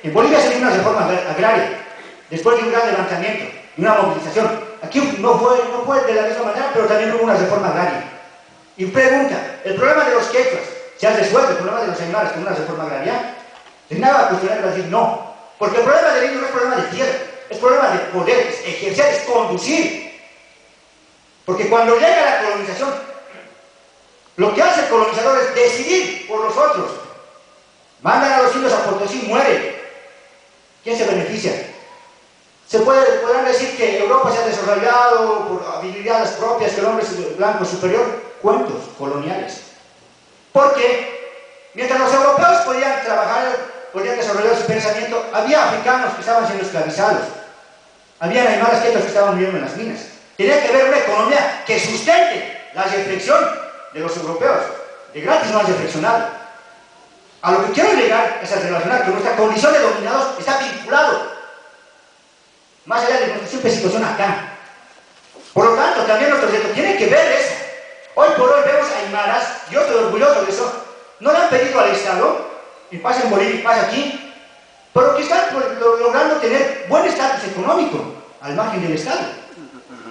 En Bolivia se dio una reforma agraria, después de un gran levantamiento, y una movilización. Aquí no fue de la misma manera, pero también hubo una reforma agraria. Y pregunta, ¿el problema de los quechuas se ha resuelto, el problema de los aymaras con una reforma agraria? Reinaga va a cuestionar y va a decir no, porque el problema del indio no es problema de tierra, es problema de poder, es ejercer, es conducir. Porque cuando llega la colonización, lo que hace el colonizador es decidir por los otros. Mandan a los indios a Potosí, mueren. ¿Quién se beneficia? Podrán decir que Europa se ha desarrollado por habilidades propias, que el hombre es blanco superior. Cuentos coloniales. Porque mientras los europeos podían trabajar, podían desarrollar su pensamiento, había africanos que estaban siendo esclavizados. Había aymaras quechas que estaban viviendo en las minas. Tenía que haber una economía que sustente la reflexión de los europeos. De gratis no han reflexionado. A lo que quiero llegar es a relacionar que nuestra condición de dominados está vinculado más allá de nuestra simple situación acá. Por lo tanto, también nuestro reto tiene que ver eso. Hoy por hoy vemos a aymaras, yo estoy orgulloso de eso, no le han pedido al Estado, y pasa en Bolivia y pasa aquí, pero que están logrando tener buen estatus económico al margen del Estado.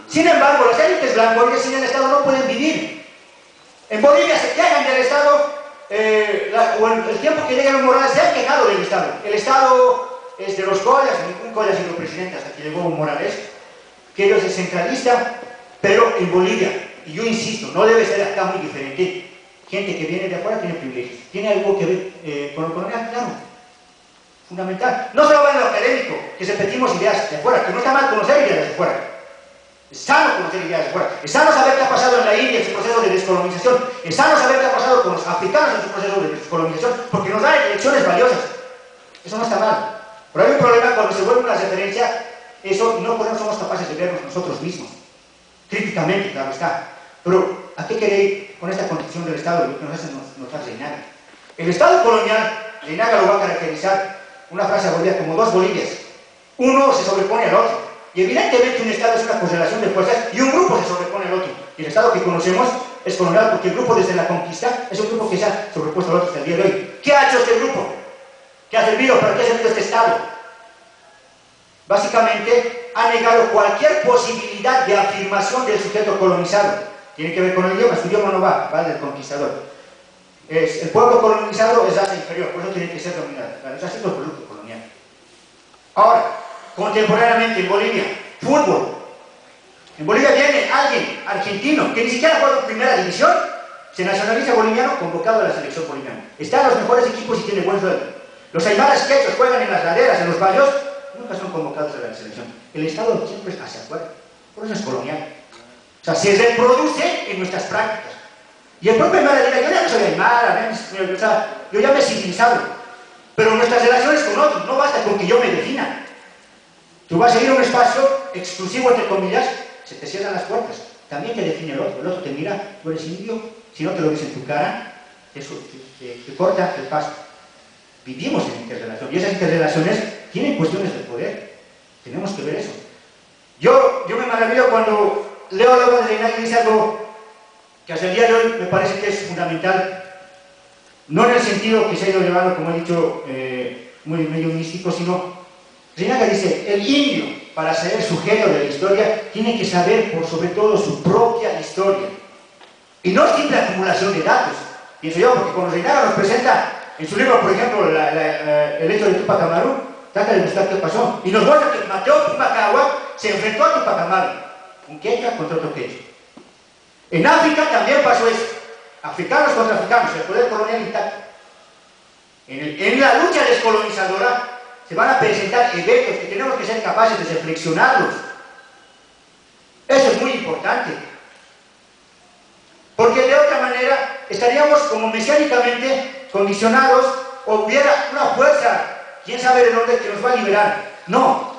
Sin embargo, las élites blancas sin el Estado no pueden vivir. En Bolivia se quejan del Estado, o en el tiempo que llegan los Morales se han quejado del Estado. El Estado es de los Collas, ningún Collas ha sido presidente hasta que llegó Morales, que ellos es centralista, pero en Bolivia, y yo insisto, no debe ser acá muy diferente. Gente que viene de afuera tiene privilegios, tiene algo que ver con lo colonial, claro, fundamental. No solo va en lo académico, que repetimos ideas de afuera, que no está mal conocer ideas de afuera. Es sano conocer ideas de afuera, es sano saber qué ha pasado en la India en su proceso de descolonización, es sano saber qué ha pasado con los africanos en su proceso de descolonización, porque nos da lecciones valiosas. Eso no está mal. Pero hay un problema cuando se vuelve una referencia, eso no somos capaces de vernos nosotros mismos. Críticamente, claro está. Pero, ¿a qué quiere ir con esta constitución del Estado? Lo que nos hace notar Reinaga. El Estado colonial, Reinaga lo va a caracterizar una frase boliviana como dos Bolivias. Uno se sobrepone al otro. Y evidentemente un Estado es una correlación de fuerzas y un grupo se sobrepone al otro. Y el Estado que conocemos es colonial porque el grupo desde la conquista es un grupo que se ha sobrepuesto al otro hasta el día de hoy. ¿Qué ha hecho este grupo? ¿Qué ha servido? ¿Para qué ha servido este Estado? Básicamente ha negado cualquier posibilidad de afirmación del sujeto colonizado. Tiene que ver con el idioma, su idioma no va del conquistador. El pueblo colonizado es raza inferior, por eso tiene que ser dominado. La raza es el producto colonial. Ahora, contemporáneamente en Bolivia, fútbol. En Bolivia viene alguien argentino que ni siquiera juega en primera división, se nacionaliza boliviano, convocado a la selección boliviana. Está en los mejores equipos y tiene buen sueldo. Los aymaras quechos juegan en las laderas, en los barrios, nunca son convocados a la selección. El Estado siempre es hacia afuera, por eso es colonial. O sea, se reproduce en nuestras prácticas. Y el propio aymara dirá, yo ya no soy aymara, o sea, yo ya me he civilizado. Pero nuestras relaciones con otros, no basta con que yo me defina. Tú vas a ir a un espacio exclusivo, entre comillas, se te cierran las puertas. También te define el otro te mira, tú eres indio, si no te lo dice en tu cara, eso te corta el paso. Vivimos en interrelación, y esas interrelaciones tienen cuestiones de poder. Tenemos que ver eso. Yo me maravillo cuando leo la obra de Reinaga y dice algo que hasta el día de hoy me parece que es fundamental, no en el sentido que se ha ido llevando, como he dicho, muy medio místico, sino Reinaga dice, el indio, para ser sujeto de la historia, tiene que saber por sobre todo su propia historia. Y no simple acumulación de datos, pienso yo, porque cuando Reinaga nos presenta en su libro, por ejemplo, el hecho de Tupac Amaru, trata de buscar qué pasó. Y nos muestra que Mateo Pumacahua se enfrentó a Tupac Amaru, un quechua contra otro quechua. En África también pasó eso. Africanos contra africanos, el poder colonial intacto. En la lucha descolonizadora se van a presentar eventos que tenemos que ser capaces de reflexionarlos. Eso es muy importante. Porque de otra manera estaríamos como mesiánicamente condicionados o hubiera una fuerza, quién sabe de dónde, que nos va a liberar. No.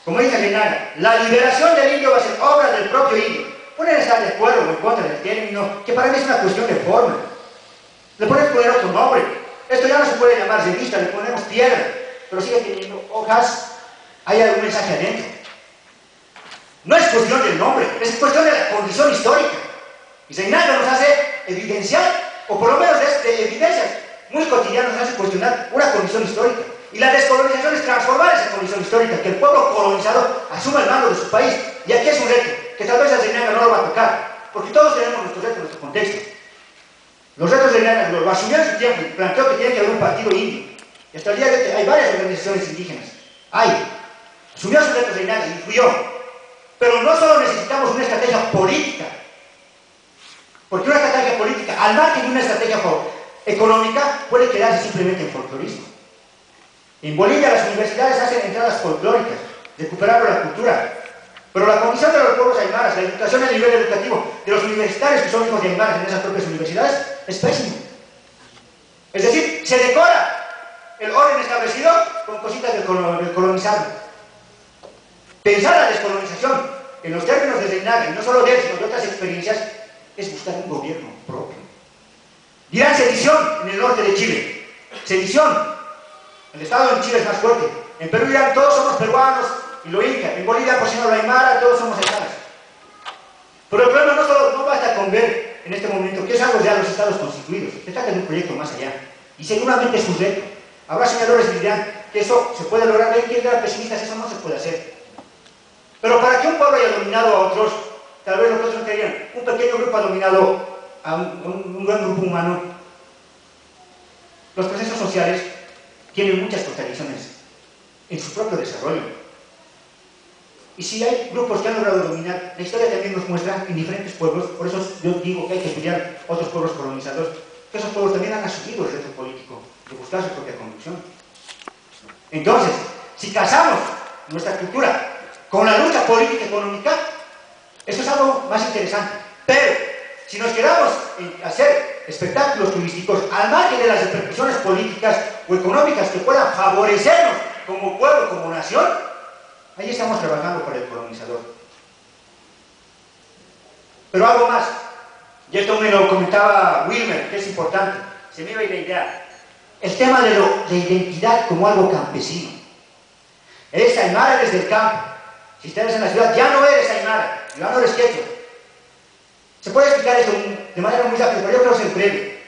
Como dice Reinaga, la liberación del indio va a ser obra del propio indio. Pueden estar de acuerdo o en contra del término, que para mí es una cuestión de forma. Le podemos poner otro nombre. Esto ya no se puede llamar revista, le ponemos piedra, pero sigue teniendo hojas, hay algún mensaje adentro. No es cuestión del nombre, es cuestión de la condición histórica. Y Reinaga nos hace evidenciar, o por lo menos de evidencias muy cotidianas nos hace cuestionar una condición histórica. Y la descolonización transformar esa condición histórica, que el pueblo colonizado asuma el mando de su país. Y aquí es un reto, que tal vez a Reinaga no lo va a tocar, porque todos tenemos nuestros retos, nuestro contexto. Los retos de Reinaga lo asumió en su tiempo y planteó que tiene que haber un partido indio. Y hasta el día de hoy hay varias organizaciones indígenas. Asumió sus retos Reinaga y influyó. Pero no solo necesitamos una estrategia política, porque una estrategia política, al margen de una estrategia económica, puede quedarse simplemente en folclorismo. En Bolivia las universidades hacen entradas folclóricas, recuperando la cultura. Pero la condición de los pueblos aymaras, la educación a nivel educativo de los universitarios que son hijos de aymaras en esas propias universidades, es pésimo. Es decir, se decora el orden establecido con cositas del colonizado. Pensar la descolonización en los términos de Reinaga, y no solo de él, sino de otras experiencias, es buscar un gobierno propio. Dirán sedición en el norte de Chile. Sedición. El Estado en Chile es más fuerte. En Perú dirán todos somos peruanos y lo inca. En Bolivia, por si no lo aymara, todos somos aymaras. Pero el problema no basta con ver en este momento que es algo ya los estados constituidos. Se trata de un proyecto más allá. Y seguramente es un reto. Habrá señaladores que dirán que eso se puede lograr. Hay que ser pesimistas, eso no se puede hacer. Pero para que un pueblo haya dominado a otros, tal vez lo que otros querían, un pequeño grupo ha dominado a un gran grupo humano. Los procesos sociales tienen muchas contradicciones en su propio desarrollo. Y si hay grupos que han logrado dominar, la historia también nos muestra en diferentes pueblos, por eso yo digo que hay que estudiar otros pueblos colonizados, que esos pueblos también han asumido el reto político de buscar su propia conducción. Entonces, si casamos nuestra cultura con la lucha política y económica, eso es algo más interesante. Pero, si nos quedamos en hacer espectáculos turísticos al margen de las repercusiones políticas o económicas que puedan favorecernos como pueblo, como nación, ahí estamos trabajando para el colonizador. Pero algo más, y esto me lo comentaba Wilmer, que es importante, se me iba la idea, el tema de identidad como algo campesino. Eres aymara desde el campo. Si estás en la ciudad, ya no eres aymara, ya no eres quechua. Se puede explicar esto de manera muy rápida, pero yo creo que es breve.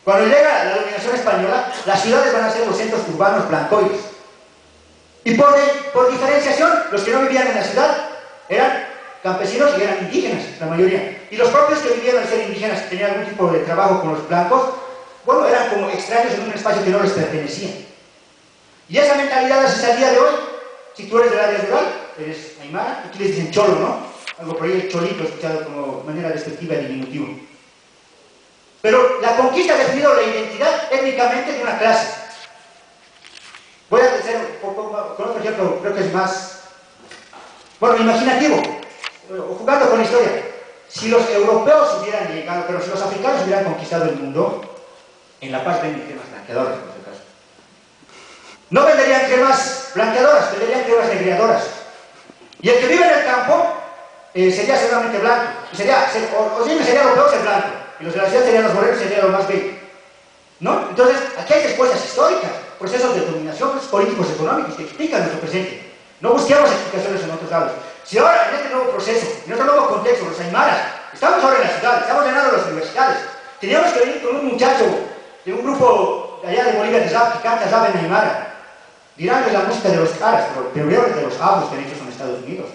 Cuando llega la dominación española, las ciudades van a ser los centros urbanos blancoides. Y por diferenciación, los que no vivían en la ciudad eran campesinos y eran indígenas, la mayoría. Y los propios que vivían al ser indígenas, que tenían algún tipo de trabajo con los blancos, bueno, eran como extraños en un espacio que no les pertenecía. Y esa mentalidad es hasta el día de hoy. Si tú eres del área rural, eres aymara, aquí les dicen cholo, ¿no? Algo por ahí, cholito, escuchado como manera despectiva y diminutivo. Pero la conquista ha definido la identidad étnicamente de una clase. Voy a hacer con otro ejemplo, creo que es más, bueno, imaginativo, o jugando con la historia. Si los europeos hubieran llegado, pero si los africanos hubieran conquistado el mundo, en La Paz venden cremas blanqueadoras, por si acaso. No venderían cremas blanqueadoras, venderían cremas negreadoras. Y el que vive en el campo sería seguramente blanco. Y sería lo peor ser blanco. Y los de la ciudad serían los morenos, sería lo más bello. ¿No? Entonces, aquí hay respuestas históricas, procesos de dominación, políticos, económicos que explican nuestro presente. No busquemos explicaciones en otros lados. Si ahora, en este nuevo proceso, en este nuevo contexto, los aymaras, estamos ahora en la ciudad, estamos llenando las universidades, teníamos que venir con un muchacho de un grupo de allá de Bolivia de rap que canta rap en aymara. Dirán que es la música de los caras, pero peor de los afros que han hecho en Estados Unidos.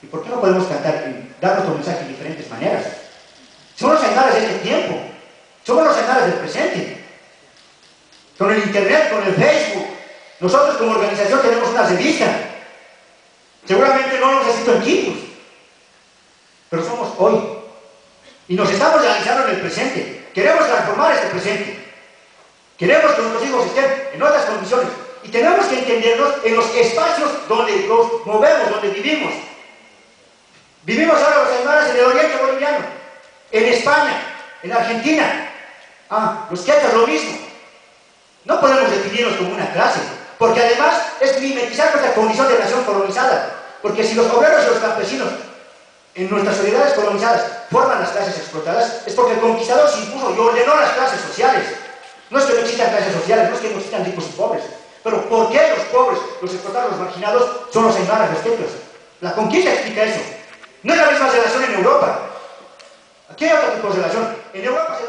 ¿Y por qué no podemos cantar y dar nuestro mensaje de diferentes maneras? Somos los aymaras de este tiempo, somos los aymaras del presente. Con el internet, con el Facebook, nosotros como organización tenemos una revista. Seguramente no nos necesito en equipos, pero somos hoy. Y nos estamos realizando en el presente. Queremos transformar este presente. Queremos que nuestros hijos estén en otras condiciones. Y tenemos que entendernos en los espacios donde nos movemos, donde vivimos. Vivimos ahora los aymaras en el oriente boliviano, en España, en Argentina. Los quechas lo mismo. No podemos definirnos como una clase, porque además es mimetizar nuestra condición de nación colonizada. Porque si los obreros y los campesinos en nuestras sociedades colonizadas forman las clases explotadas, es porque el conquistador se impuso y ordenó las clases sociales. No es que no existan clases sociales, no es que no existan ricos y pobres. Pero ¿por qué los pobres, los explotados, los marginados son los aymaras, los quechas? La conquista explica eso. No es la misma relación en Europa. Aquí hay otro tipo de relación. En Europa se